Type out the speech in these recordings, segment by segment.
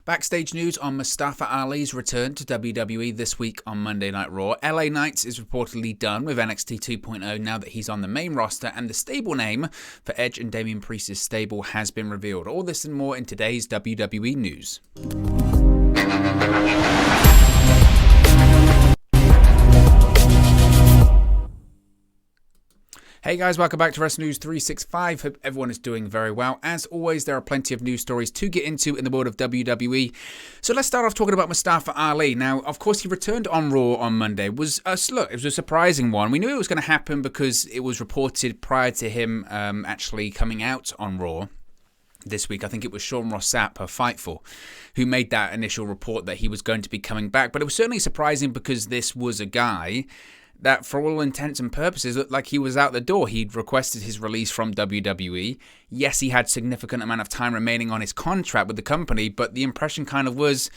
Backstage news on Mustafa Ali's return to WWE this week on Monday Night Raw. LA Knights is reportedly done with NXT 2.0 now that he's on the main roster, and the stable name for Edge and Damian Priest's stable has been revealed. All this and more in today's WWE news. Hey guys, welcome back to Wrestling News 365. Hope everyone is doing very well. As always, there are plenty of news stories to get into in the world of WWE. So let's start off talking about Mustafa Ali. Now, of course, he returned on Raw on Monday. It was a surprising one. We knew it was going to happen because it was reported prior to him actually coming out on Raw this week. I think it was Sean Ross Sapp of Fightful who made that initial report that he was going to be coming back. But it was certainly surprising because this was a guy that for all intents and purposes looked like he was out the door. He'd requested his release from WWE. Yes, he had significant amount of time remaining on his contract with the company, but the impression kind of was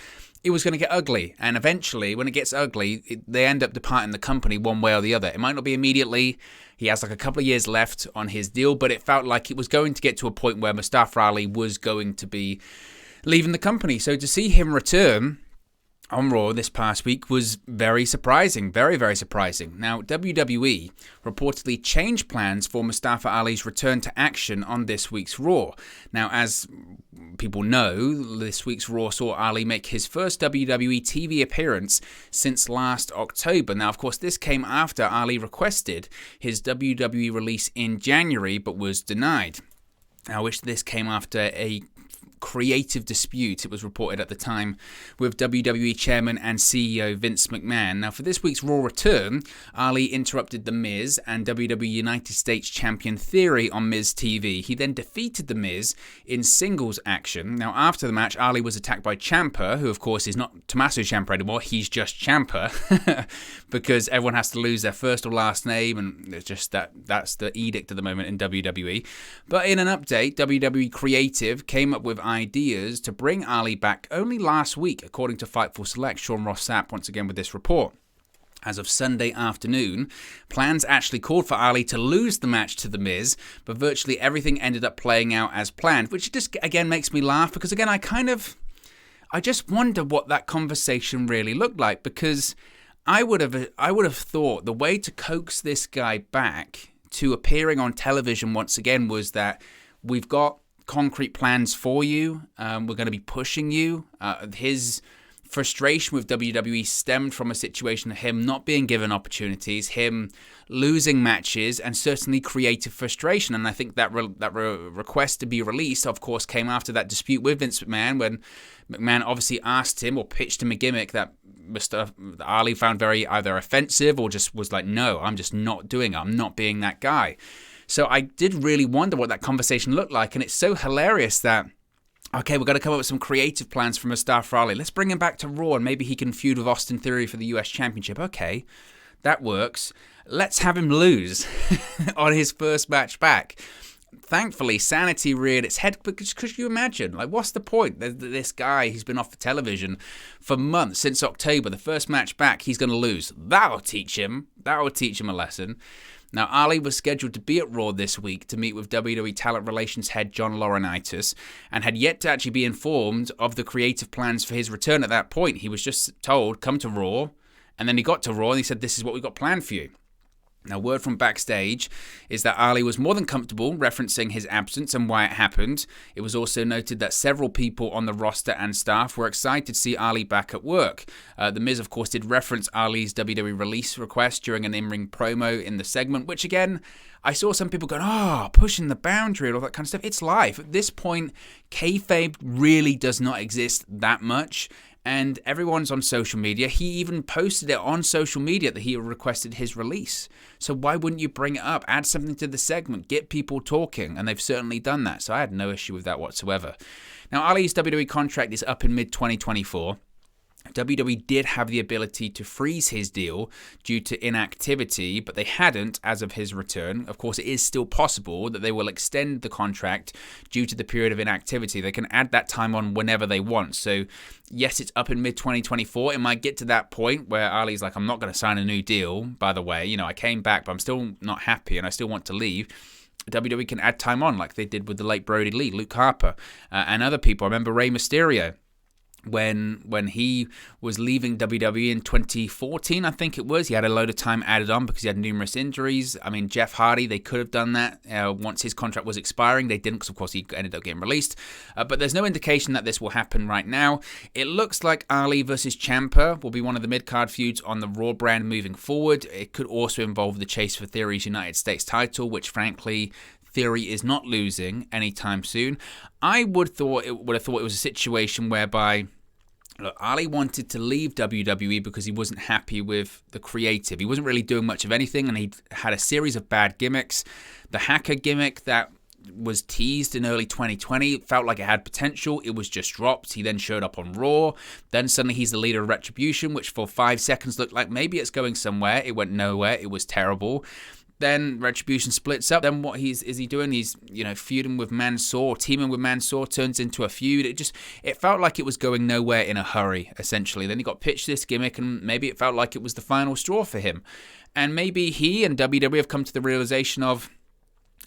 it was going to get ugly. And eventually, when it gets ugly, they end up departing the company one way or the other. It might not be immediately. He has like a couple of years left on his deal, but it felt like it was going to get to a point where Mustafa Ali was going to be leaving the company. So to see him return on Raw this past week was very surprising, very, very surprising. Now, WWE reportedly changed plans for Mustafa Ali's return to action on this week's Raw. Now, as people know, this week's Raw saw Ali make his first WWE TV appearance since last October. Now, of course, this came after Ali requested his WWE release in January, but was denied. I wish this came after a creative dispute, it was reported at the time, with WWE Chairman and CEO Vince McMahon. Now, for this week's Raw return, Ali interrupted The Miz and WWE United States Champion Theory on Miz TV. He then defeated The Miz in singles action. Now, after the match, Ali was attacked by Ciampa, who, of course, is not Tommaso Ciampa anymore. He's just Ciampa, because everyone has to lose their first or last name, and it's just that's the edict at the moment in WWE. But in an update, WWE Creative came up with ideas to bring Ali back only last week, according to Fightful Select. Sean Ross Sapp once again with this report. As of Sunday afternoon, plans actually called for Ali to lose the match to The Miz, but virtually everything ended up playing out as planned, which just again makes me laugh because again I just wonder what that conversation really looked like, because I would have thought the way to coax this guy back to appearing on television once again was that we've got concrete plans for you. We're going to be pushing you. His frustration with WWE stemmed from a situation of him not being given opportunities, him losing matches, and certainly creative frustration. And I think that request to be released, of course, came after that dispute with Vince McMahon, when McMahon obviously asked him or pitched him a gimmick that Ali found very either offensive or just was like, no, I'm just not doing it. I'm not being that guy. So I did really wonder what that conversation looked like, and it's so hilarious that, okay, we're going to come up with some creative plans for Mustafa Ali. Let's bring him back to Raw, and maybe he can feud with Austin Theory for the US Championship. Okay, that works. Let's have him lose on his first match back. Thankfully, sanity reared its head, because could you imagine? Like, what's the point? This guy, he's been off the television for months, since October. The first match back, he's going to lose. That'll teach him. That'll teach him a lesson. Now, Ali was scheduled to be at Raw this week to meet with WWE Talent Relations head John Laurinaitis, and had yet to actually be informed of the creative plans for his return at that point. He was just told, come to Raw, and then he got to Raw and he said, this is what we got planned for you. Now, word from backstage is that Ali was more than comfortable referencing his absence and why it happened. It was also noted that several people on the roster and staff were excited to see Ali back at work. The Miz, of course, did reference Ali's WWE release request during an in-ring promo in the segment, which again, I saw some people going, pushing the boundary and all that kind of stuff. It's live. At this point, kayfabe really does not exist that much. And everyone's on social media. He even posted it on social media that he requested his release. So why wouldn't you bring it up? Add something to the segment. Get people talking. And they've certainly done that. So I had no issue with that whatsoever. Now, Ali's WWE contract is up in mid-2024. WWE did have the ability to freeze his deal due to inactivity, but they hadn't as of his return. Of course, it is still possible that they will extend the contract due to the period of inactivity. They can add that time on whenever they want. So, yes, it's up in mid-2024. It might get to that point where Ali's like, I'm not going to sign a new deal, by the way. You know, I came back, but I'm still not happy and I still want to leave. WWE can add time on like they did with the late Brody Lee, Luke Harper, and other people. I remember Rey Mysterio when he was leaving WWE in 2014, I think it was. He had a load of time added on because he had numerous injuries. I mean, Jeff Hardy, they could have done that once his contract was expiring. They didn't because, of course, he ended up getting released. But there's no indication that this will happen right now. It looks like Ali versus Ciampa will be one of the mid-card feuds on the Raw brand moving forward. It could also involve the chase for Theory's United States title, which, frankly, Theory is not losing anytime soon. I would have thought it was a situation whereby, look, Ali wanted to leave WWE because he wasn't happy with the creative. He wasn't really doing much of anything, and he had a series of bad gimmicks. The hacker gimmick that was teased in early 2020 felt like it had potential. It was just dropped. He then showed up on Raw. Then suddenly he's the leader of Retribution, which for 5 seconds looked like maybe it's going somewhere. It went nowhere. It was terrible. Then Retribution splits up. Then what is he doing? He's, feuding with Mansoor, teaming with Mansoor, turns into a feud. It felt like it was going nowhere in a hurry, essentially. Then he got pitched this gimmick, and maybe it felt like it was the final straw for him. And maybe he and WWE have come to the realization of,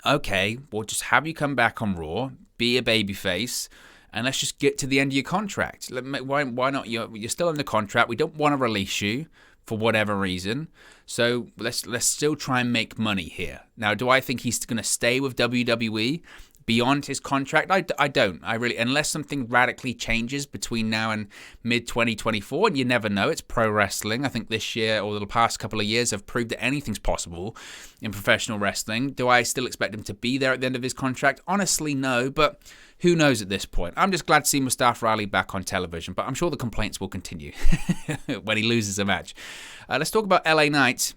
okay, we'll just have you come back on Raw, be a babyface, and let's just get to the end of your contract. Why not? You're still under contract. We don't want to release you for whatever reason. So let's still try and make money here. Now, do I think he's going to stay with WWE beyond his contract? I don't. I really, unless something radically changes between now and mid-2024, and you never know. It's pro wrestling. I think this year or the past couple of years have proved that anything's possible in professional wrestling. Do I still expect him to be there at the end of his contract? Honestly, no, but who knows at this point? I'm just glad to see Mustafa Ali back on television, but I'm sure the complaints will continue when he loses a match. Let's talk about LA Knight,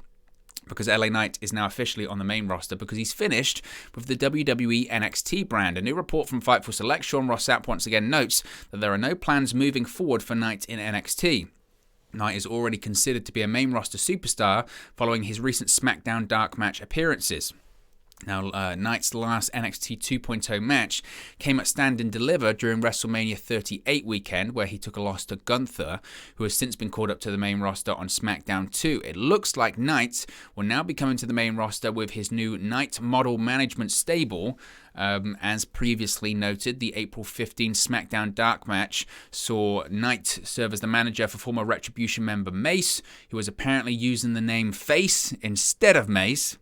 because LA Knight is now officially on the main roster because he's finished with the WWE NXT brand. A new report from Fightful Select, Sean Ross Sapp once again notes that there are no plans moving forward for Knight in NXT. Knight is already considered to be a main roster superstar following his recent SmackDown Dark Match appearances. Now, Knight's last NXT 2.0 match came at Stand and Deliver during WrestleMania 38 weekend, where he took a loss to Gunther, who has since been called up to the main roster on SmackDown 2. It looks like Knight will now be coming to the main roster with his new Knight Model Management stable. As previously noted, the April 15 SmackDown Dark match saw Knight serve as the manager for former Retribution member Mace, who was apparently using the name Face instead of Mace.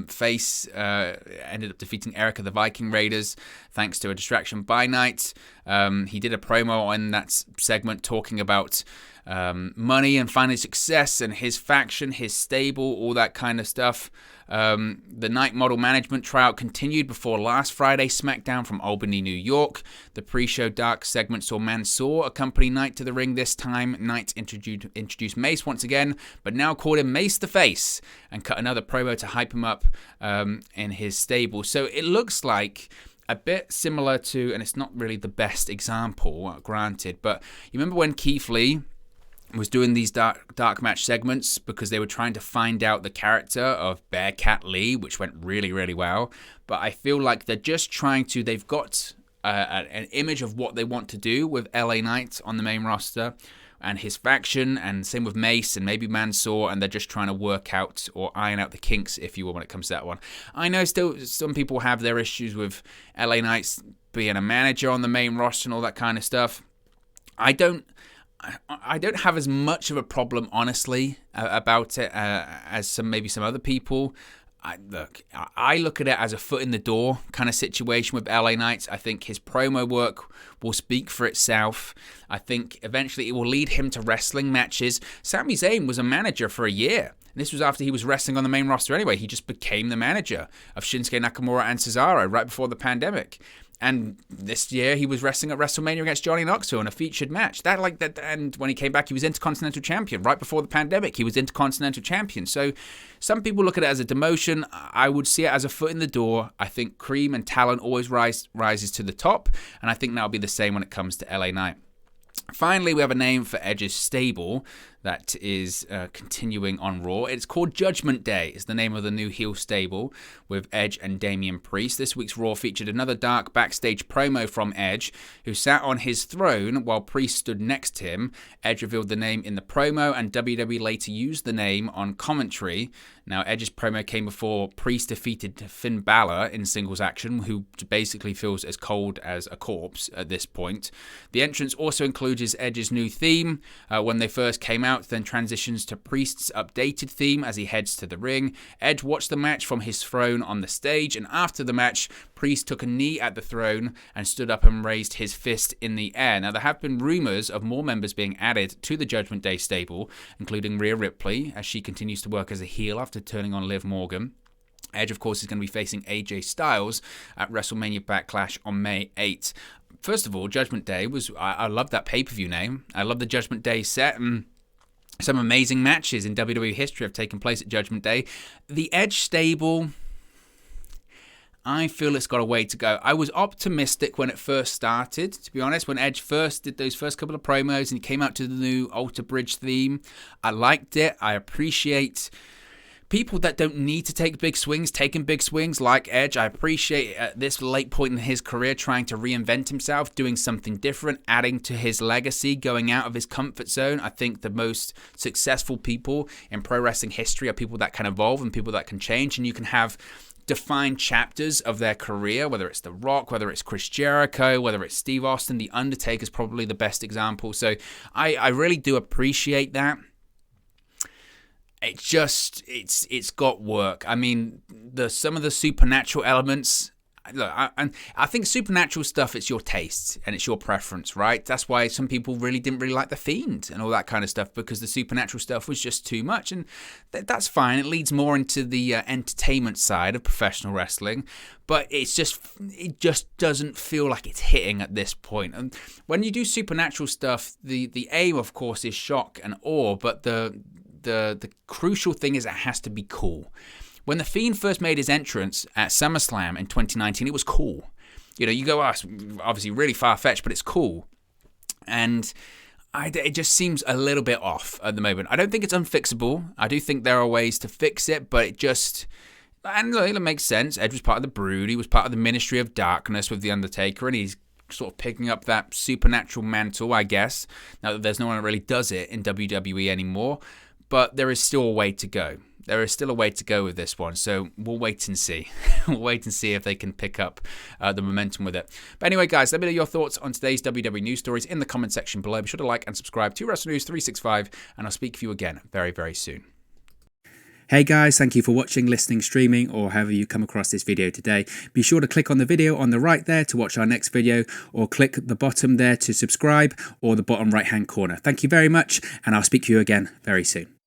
Face ended up defeating Erica the Viking Raiders thanks to a distraction by Knight. He did a promo on that segment talking about money and finding success and his faction, his stable, all that kind of stuff. The Knight Model Management tryout continued before last Friday's SmackDown from Albany, New York. The pre-show Dark segment saw Mansoor accompany Knight to the ring this time. Knight introduced Mace once again, but now called him Mace the Face and cut another promo to hype him up in his stable. So it looks like a bit similar to, and it's not really the best example, granted, but you remember when Keith Lee was doing these dark match segments because they were trying to find out the character of Bearcat Lee, which went really, really well. But I feel like they're just they've got an image of what they want to do with LA Knight on the main roster and his faction, and same with Mace and maybe Mansoor, and they're just trying to work out or iron out the kinks, if you will, when it comes to that one. I know still some people have their issues with LA Knight being a manager on the main roster and all that kind of stuff. I don't have as much of a problem, honestly, about it as some other people. I look at it as a foot in the door kind of situation with LA Knight. I think his promo work will speak for itself. I think eventually it will lead him to wrestling matches. Sami Zayn was a manager for a year. And this was after he was wrestling on the main roster anyway. He just became the manager of Shinsuke Nakamura and Cesaro right before the pandemic. And this year he was wrestling at WrestleMania against Johnny Knoxville in a featured match. And when he came back, he was Intercontinental Champion. Right before the pandemic, he was Intercontinental Champion. So some people look at it as a demotion. I would see it as a foot in the door. I think cream and talent always rises to the top. And I think that'll be the same when it comes to LA Knight. Finally, we have a name for Edge's stable. that is continuing on Raw. It's called Judgment Day. It's the name of the new heel stable with Edge and Damian Priest. This week's Raw featured another dark backstage promo from Edge, who sat on his throne while Priest stood next to him. Edge revealed the name in the promo, and WWE later used the name on commentary. Now, Edge's promo came before Priest defeated Finn Balor in singles action, who basically feels as cold as a corpse at this point. The entrance also includes Edge's new theme when they first came out, then transitions to Priest's updated theme as he heads to the ring. Edge watched the match from his throne on the stage, and after the match, Priest took a knee at the throne and stood up and raised his fist in the air. Now, there have been rumors of more members being added to the Judgment Day stable, including Rhea Ripley, as she continues to work as a heel after turning on Liv Morgan. Edge, of course, is going to be facing AJ Styles at WrestleMania Backlash on May 8th. First of all, Judgment Day I love that pay-per-view name. I love the Judgment Day set, and some amazing matches in WWE history have taken place at Judgment Day. The Edge stable, I feel it's got a way to go. I was optimistic when it first started, to be honest. When Edge first did those first couple of promos and he came out to the new Alter Bridge theme, I liked it. I appreciate people that don't need to take big swings, taking big swings like Edge. I appreciate at this late point in his career trying to reinvent himself, doing something different, adding to his legacy, going out of his comfort zone. I think the most successful people in pro wrestling history are people that can evolve and people that can change, and you can have defined chapters of their career, whether it's The Rock, whether it's Chris Jericho, whether it's Steve Austin. The Undertaker is probably the best example. So I really do appreciate that. It's got work. I mean, some of the supernatural elements. Look, I think supernatural stuff, it's your taste and it's your preference, right? That's why some people didn't really like The Fiend and all that kind of stuff, because the supernatural stuff was just too much, and that's fine. It leads more into the entertainment side of professional wrestling, but it just doesn't feel like it's hitting at this point. And when you do supernatural stuff, the aim, of course, is shock and awe, but the crucial thing is it has to be cool. When The Fiend first made his entrance at SummerSlam in 2019, it was cool. You know, you go, it's obviously really far-fetched, but it's cool. And it just seems a little bit off at the moment. I don't think it's unfixable. I do think there are ways to fix it, but and look, it makes sense. Edge was part of the Brood. He was part of the Ministry of Darkness with The Undertaker, and he's sort of picking up that supernatural mantle, I guess, now that there's no one that really does it in WWE anymore. But there is still a way to go. There is still a way to go with this one, so we'll wait and see. We'll wait and see if they can pick up the momentum with it. But anyway, guys, let me know your thoughts on today's WWE news stories in the comment section below. Be sure to like and subscribe to Wrestle News 365, and I'll speak to you again very, very soon. Hey guys, thank you for watching, listening, streaming, or however you come across this video today. Be sure to click on the video on the right there to watch our next video, or click the bottom there to subscribe, or the bottom right hand corner. Thank you very much, and I'll speak to you again very soon.